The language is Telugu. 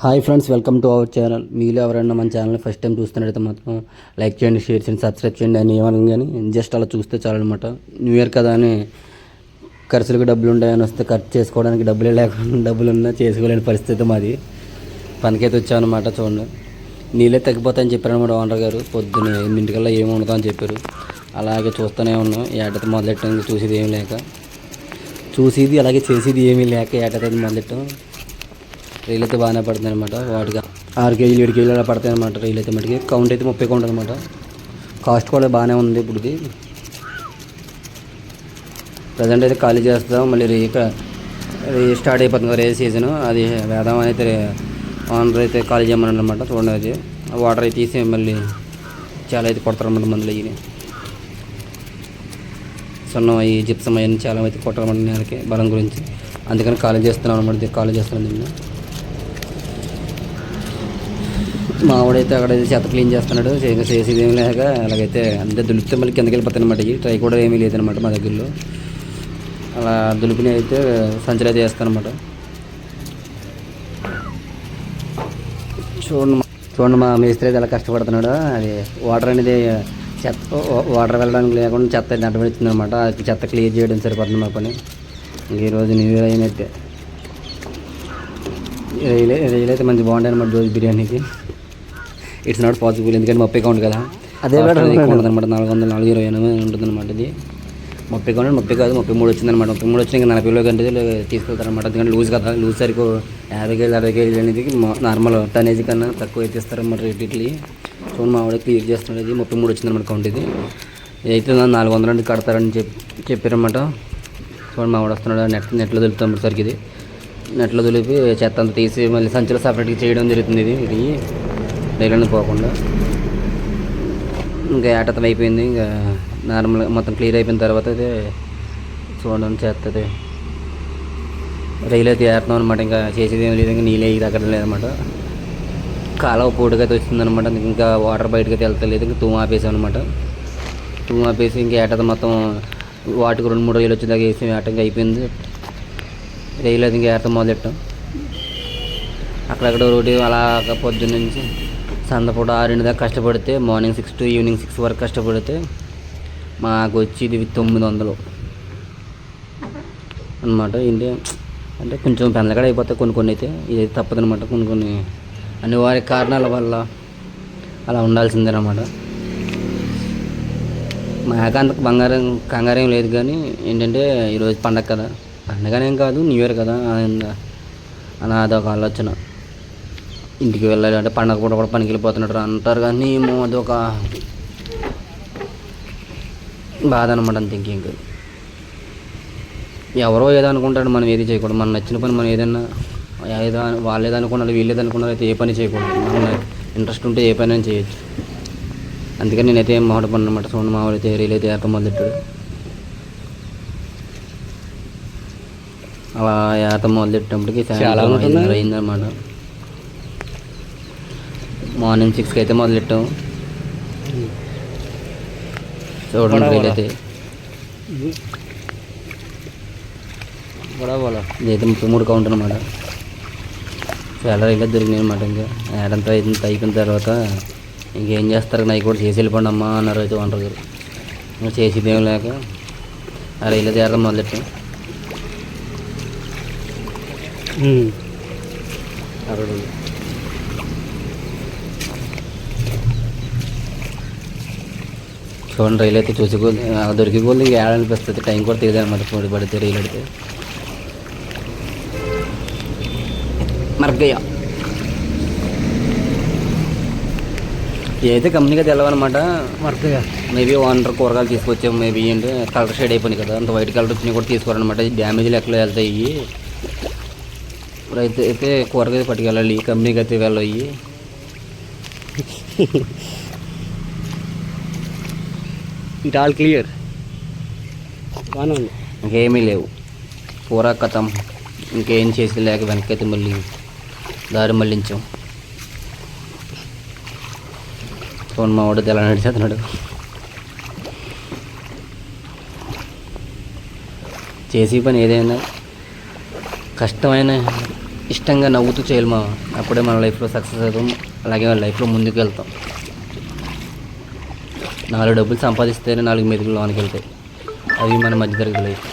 Hi friends, welcome to our channel. మీలో ఎవరైనా మన ఛానల్ ఫస్ట్ టైం చూస్తున్నట్టయితే మాత్రం లైక్ చేయండి, షేర్ చేయండి, సబ్స్క్రైబ్ చేయండి అని ఏమని కానీ జస్ట్ అలా చూస్తే చాలన్నమాట. న్యూ ఇయర్ కదా అని ఖర్చులకు డబ్బులు ఉంటాయని వస్తే ఖర్చు చేసుకోవడానికి డబ్బులే లేకుండా డబ్బులు ఉన్నా చేసుకోలేని పరిస్థితి మాది. పనికైతే వచ్చామన్నమాట. చూడండి, నీళ్ళే తగ్గిపోతాయని చెప్పారనమాట ఓనర్ గారు. పొద్దున్న 8 ఏమి ఉండదు అని చెప్పారు. అలాగే చూస్తూనే ఉన్నాం. ఏటతో మొదలెట్టాం, చూసేది ఏమి లేక, చూసేది అలాగే చేసేది ఏమీ లేక ఏటతో మొదలెట్టాం. రైలు అయితే బాగానే పడుతుంది అనమాట. వాటికి 6 కేజీలు 7 కేజీలు అలా పడతాయి అనమాట. రైలు అయితే మటుకి కౌంట్ అయితే 30 కౌంట్ అనమాట. కాస్ట్ కూడా బాగానే ఉంది. ఇప్పుడుది ప్రజెంట్ అయితే ఖాళీ చేస్తాం. మళ్ళీ స్టార్ట్ అయిపోతుంది రే సీజన్. అది వేదం అయితే ఓనర్ అయితే ఖాళీ చేయమని అనమాట. చూడండి, అది వాటర్ అయితే తీసి మళ్ళీ చాలా అయితే కొడతారన్నమాట. మందులు అయ్యి సున్నం అయ్యి జిప్సం అయ్యి చాలా అయితే కొట్టారన్నమాట నేలకి బలం గురించి. అందుకని ఖాళీ చేస్తున్నాం అనమాట. ఖాళీ చేస్తున్నాం దీన్ని. మావాడైతే అక్కడైతే చెత్త క్లీన్ చేస్తున్నాడు. చేసేది ఏమి లేక అలాగైతే అంతే దులిపితే మళ్ళీ కిందకి వెళ్ళిపోతాయి అనమాట. ఈ ట్రై కూడా ఏమీ లేదనమాట మా దగ్గరలో. అలా దులిపిని అయితే సంచలు అయితే వేస్తానమాట. చూడండి మా మేస్త్రి అయితే ఎలా కష్టపడుతున్నాడు. అది వాటర్ అనేది వాటర్ వెళ్ళడానికి లేకుండా చెత్త అయితే అడ్డపడిస్తుంది అనమాట. చెత్త క్లియర్ చేయడం సరిపోతుంది మా పని. ఈరోజు న్యూ ఇయర్ అయినట్టే. రైలు అయితే మంచి బాగుంటాయి అనమాట. రోజు బిర్యానీకి ఇట్స్ నాట్ పాసిబుల్, ఎందుకంటే 30 కౌంట్ కదా. అదే ఎక్కువ ఉండదన్నమాట. 428 ఉంటుందన్నమాట. ఇది 30 కౌంట్ 30 కాదు 33 వచ్చిందనమాట. 33 వచ్చిన ఇంకా 40 కంటే తీసుకెళ్తారనమాట. ఎందుకంటే లూజ్ కదా. లూజ్ సరికి 50 కేజీలు 60 కేజీలు అనేది నార్మల్ టనేజ్ కన్నా తక్కువ అయితే ఇస్తారన్నమాట రేట్ ఇట్లీ. చూడండి, మా వాడికి క్లియర్ చేస్తున్నాడు. ఇది 33 వచ్చిందనమాట కౌంట్. ఇది అయితే 400 కడతారని చెప్పారనమాట. చూడండి, మా వాడు వస్తున్నాడు. నెట్లో దులుపుతాం సరికి. ఇది నెట్లో దులిపి చెత్త అంతా తీసి మళ్ళీ సంచులో సపరేట్గా చేయడం జరుగుతుంది. ఇది రైలు పోకుండా ఇంకా ఏటతం అయిపోయింది. ఇంకా నార్మల్గా మొత్తం క్లియర్ అయిపోయిన తర్వాత అయితే చూడడం చేస్తుంది. రైలు అయితే ఏరుతాం అనమాట. ఇంకా చేసేది ఏమి లేదు. ఇంకా నీళ్ళు అయ్యి తగ్గడం లేదనమాట. కాలువ పూటగా అయితే వచ్చిందనమాట. ఇంకా వాటర్ బయటకు అయితే వెళ్తలేదు. ఇంకా తూము ఆపేసాం అనమాట. తూము ఆపేసి ఇంకా ఏటత మొత్తం వాటికి 2-3 రైలు వచ్చేదాకా వేసి ఏటంగా అయిపోయింది. రైలు అయితే ఇంకా ఏటం మొదలెట్టాం. అక్కడక్కడ రోడ్డు అలా పొద్దున్న నుంచి సందపూట 6 దాకా కష్టపడితే, మార్నింగ్ 6 to ఈవినింగ్ 6 వరకు కష్టపడితే మాకు వచ్చేది 900 అనమాట. ఏంటి అంటే కొంచెం పెందలకడ అయిపోతాయి కొన్ని అయితే. ఇది తప్పదనమాట. కొన్ని అనివార్య కారణాల వల్ల అలా ఉండాల్సిందేనమాట. మాకు అంత కంగారేం లేదు. కానీ ఏంటంటే ఈరోజు పండగ కదా. పండగనేం కాదు, న్యూ ఇయర్ కదా అని అదొక ఆలోచన. ఇంటికి వెళ్ళాలి అంటే పండగ పూట కూడా పనికి వెళ్ళిపోతున్నట్టు అంటారు. కానీ అదొక బాధ అనమాట. అంత ఇంకేం ఎవరో ఏదో అనుకుంటాడు, మనం ఏది చేయకూడదు. మనం నచ్చిన పని మనం ఏదైనా వాళ్ళు ఏదో అనుకున్నారు, వీళ్ళు ఏదో అనుకున్నారు అయితే ఏ పని చేయకూడదు. మనం ఇంట్రెస్ట్ ఉంటే ఏ పని అయినా చేయొచ్చు. అందుకని నేనైతే ఏం మాట పని అనమాట. చూడండి, మా వాళ్ళైతే రైలు అయితే ఏటం మొదలెట్టాడు. అలా ఏటం మొదలెట్టినప్పటికీ చాలా అయిందన్నమాట. మార్నింగ్ 6 అయితే మొదలెట్టాం. చూడండి, రైలు అయితే ఇదైతే 33 కౌంట్ అనమాట. చాలా రైలు దొరికినాయి అనమాట. ఇంకా ఏడంతా అయిపోయిన తర్వాత ఇంకేం చేస్తారు, నైట్ కూడా చేసి వెళ్ళిపోండి అమ్మా అన్నారు అయితే ఓనర్ గారు. ఇంకా చేసేది ఏం లేక ఆ రైలు అయితే ఏడడం మొదలెట్టాం. చూడండి, రైలు అయితే చూసి దొరికి కొద్ది ఇంకా ఏడాలనిపిస్తుంది. టైం కూడా తెలియదు అనమాట. చూడి పడితే రైలు అడితే మరగయ్య ఏదైతే కంపెనీగా తెలవనమాట. మరగయ్య మేబీ ఓనర్ కూరగాయలు తీసుకొచ్చాము. మేబీ అంటే కలర్ షేడ్ అయిపోయింది కదా, అంత వైట్ కలర్ వచ్చినాయి కూడా తీసుకోవాలన్నమాట. డ్యామేజ్ లెక్కలో వెళ్తాయి. అయితే కూరగాయలు పట్టుకెళ్ళాలి. కంపెనీకి అయితే వెళ్ళయి. ఇట్ ఆల్ క్లియర్, ఇంకేమీ లేవు. పూరా కథం. ఇంకేం చేసి లేక వెనకైతే మళ్ళీ దారి మళ్ళించాం. ఫోన్ మా వాడు తెల్ల నడిచేస్తున్నాడు. చేసే పని ఏదైనా కష్టమైన ఇష్టంగా నవ్వుతూ చేయాలి మా, అప్పుడే మన లైఫ్లో సక్సెస్ అవుతాం, అలాగే మన లైఫ్లో ముందుకు వెళ్తాం. 4 డబ్బులు సంపాదిస్తేనే 4 మెతుకులు లోనికి వెళ్తాయి. అవి మన మధ్యతరగతి లైఫ్.